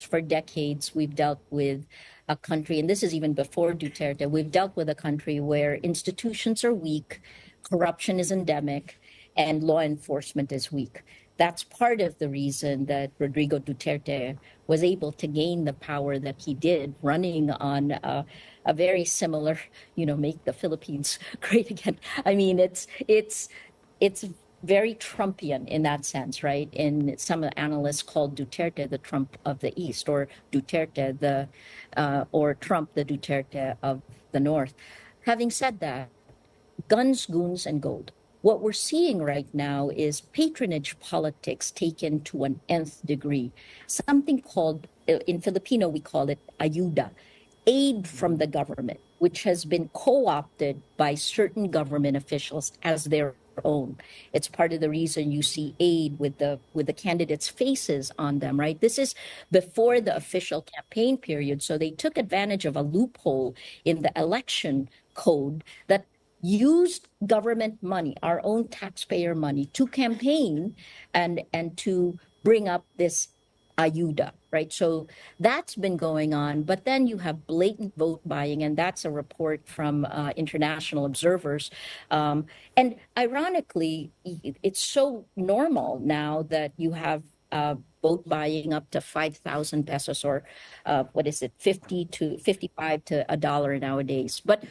for decades, we've dealt with a country, and this is even before Duterte, we've dealt with a country where institutions are weak, corruption is endemic, and law enforcement is weak. That's part of the reason that Rodrigo Duterte was able to gain the power that he did, running on a very similar, make the Philippines great again. I mean, it's very Trumpian in that sense, right? And some analysts call Duterte the Trump of the East, or Duterte or Trump the Duterte of the North. Having said that, guns, goons, and gold. What we're seeing right now is patronage politics taken to an nth degree. Something called, in Filipino, we call it ayuda, aid from the government, which has been co-opted by certain government officials as their own. It's part of the reason you see aid with the candidates' faces on them, right? This is before the official campaign period, so they took advantage of a loophole in the election code that used government money, our own taxpayer money, to campaign and to bring up this ayuda, right? So that's been going on, but then you have blatant vote buying, and that's a report from international observers. And ironically, it's so normal now that you have vote buying up to 5,000 pesos, or 50 to 55 to $1 nowadays. But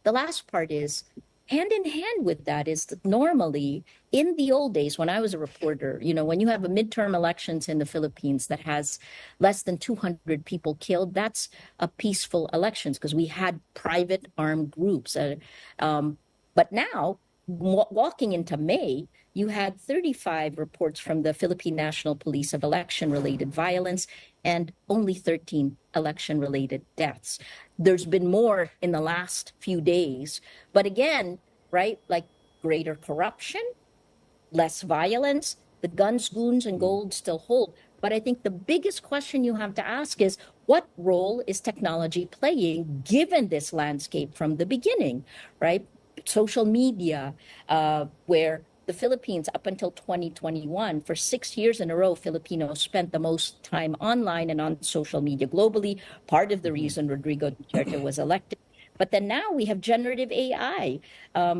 the last part is, hand in hand with that is that normally in the old days, when I was a reporter, when you have a midterm elections in the Philippines that has less than 200 people killed, that's a peaceful elections because we had private armed groups. But now, walking into May, you had 35 reports from the Philippine National Police of election-related violence and only 13 election-related deaths. There's been more in the last few days, but again, right, like greater corruption, less violence, the guns, goons, and gold still hold. But I think the biggest question you have to ask is, what role is technology playing given this landscape from the beginning, right? Social media, where the Philippines, up until 2021, for 6 years in a row, Filipinos spent the most time online and on social media globally. Part of the reason Rodrigo Duterte was elected. But then now we have generative AI.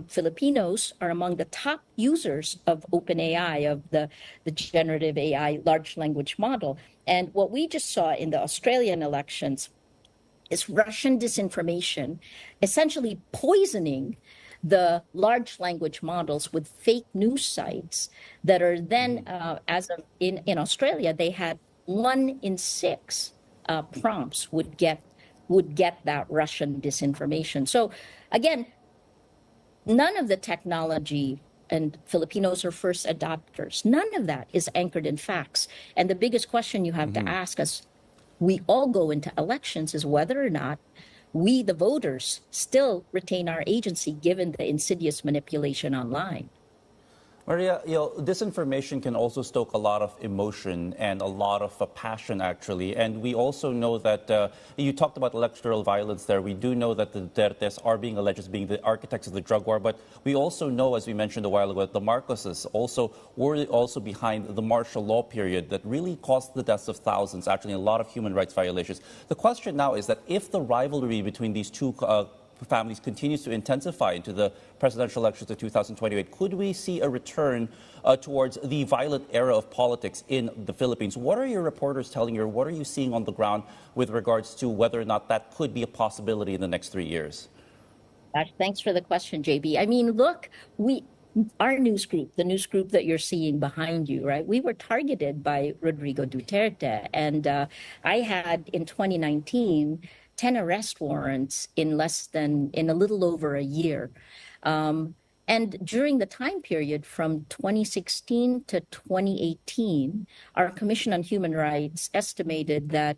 Filipinos are among the top users of OpenAI, of the generative AI large language model. And what we just saw in the Australian elections is Russian disinformation, essentially poisoning the large language models with fake news sites that are then, as of in Australia, they had 1 in 6 prompts would get that Russian disinformation. So again, none of the technology, and Filipinos are first adopters, none of that is anchored in facts. And the biggest question you have to ask as we all go into elections is whether or not we, the voters, still retain our agency given the insidious manipulation online. Maria, disinformation can also stoke a lot of emotion and a lot of passion, actually. And we also know that you talked about electoral violence there. We do know that the Dutertes are being alleged as being the architects of the drug war. But we also know, as we mentioned a while ago, that the Marcoses were also behind the martial law period that really caused the deaths of thousands, actually, a lot of human rights violations. The question now is that if the rivalry between these two families continues to intensify into the presidential elections of 2028, could we see a return towards the violent era of politics in the Philippines? What are your reporters telling you, or what are you seeing on the ground with regards to whether or not that could be a possibility in the next 3 years? Thanks for the question, JB. I mean, look, our news group, the news group that you're seeing behind you, right? We were targeted by Rodrigo Duterte. And I had, in 2019, 10 arrest warrants in a little over a year. And during the time period from 2016 to 2018, our Commission on Human Rights estimated that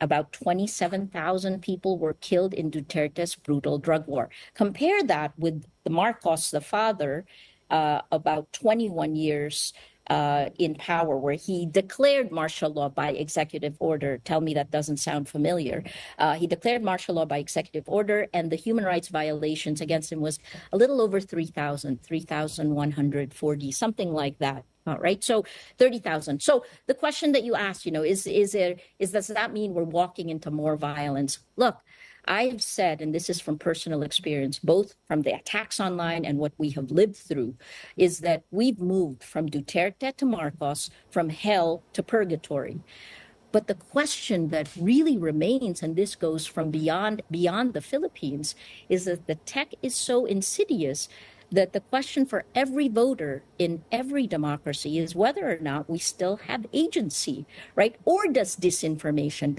about 27,000 people were killed in Duterte's brutal drug war. Compare that with the Marcos, the father, about 21 years, in power, where he declared martial law by executive order. Tell me that doesn't sound familiar. He declared martial law by executive order, and the human rights violations against him was a little over 3,140, something like that. All right, so 30,000. So the question that you asked, does that mean we're walking into more violence? Look, I've said, and this is from personal experience, both from the attacks online and what we have lived through, is that we've moved from Duterte to Marcos, from hell to purgatory. But the question that really remains, and this goes from beyond the Philippines, is that the tech is so insidious that the question for every voter in every democracy is whether or not we still have agency, right? Or does information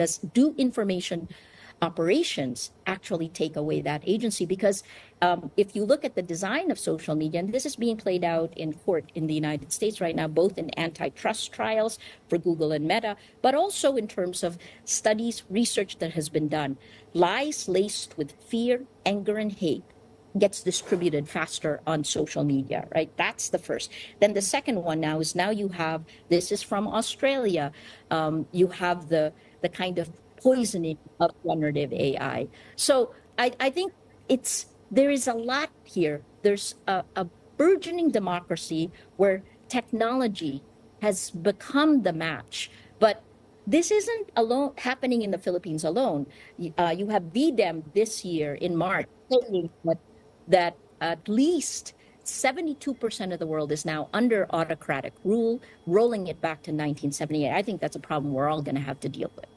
operations actually take away that agency? Because if you look at the design of social media, and this is being played out in court in the United States right now, both in antitrust trials for Google and Meta, but also in terms of studies, research that has been done, lies laced with fear, anger, and hate gets distributed faster on social media, right? That's the first. Then the second one now you have, this is from Australia, you have the kind of poisoning of generative AI. So I think there is a lot here. There's a burgeoning democracy where technology has become the match, but this isn't happening in the Philippines alone. You have VDEM this year in March saying that at least 72% of the world is now under autocratic rule, rolling it back to 1978. I think that's a problem we're all going to have to deal with.